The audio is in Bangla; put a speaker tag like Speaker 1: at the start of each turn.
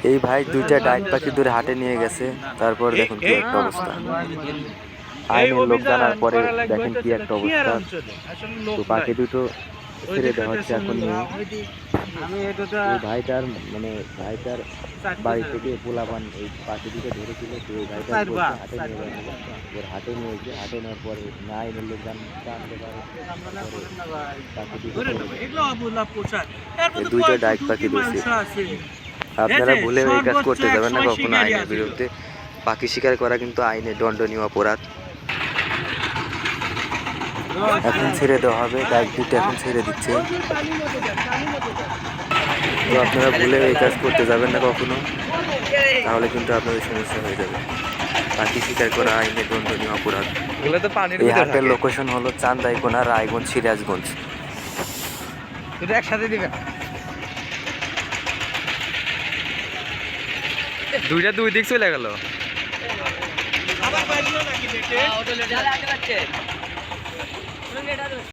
Speaker 1: এই ভাই দুইটা ডাইক পাখি ধরে হাটে নিয়ে গেছে, তারপর দেখুন কি একটা অবস্থা। আইনের লোক জানার পরে দেখেন কি একটা অবস্থা। তো পাখি দুটো ছেড়ে দেওয়া হচ্ছে এখন নিয়ে। এই ভাইটার মানে ভাইটার বাড়ি থেকে পোলাপান এই পাখি দুটো ধরেছিল, তো এই ভাইটা বলছে হাটে নিয়ে যাবে। এবার হাটে নিয়েছে, হাটে নেওয়ার পরে না আইনের লোক জানতে পারে পাখি দুটো এই দুইটা ডাইক পাখি ধরছে। আপনারা ভুলেও এই কাজ করতে যাবেন না কখনো, আইনের বিরুদ্ধে। পাখি শিকার করা কিন্তু আইনে দণ্ডনীয় অপরাধ। এখন ছেড়ে দেওয়া হবে, ডাইক দুটো এখন ছেড়ে দিচ্ছে। তো আপনারা ভুলেও এই কাজ করতে যাবেন না কখনো, তাহলে কিন্তু আপনাদের সমস্যা হয়ে যাবে। পাখি শিকার করা আইনে দণ্ডনীয় অপরাধ। এই হাটের লোকেশন হলো চান্দাইকোনা, রায়গঞ্জ, সিরাজগঞ্জ।
Speaker 2: একসাথে দিবেন, দুইটা দুই দিক চলে গেল।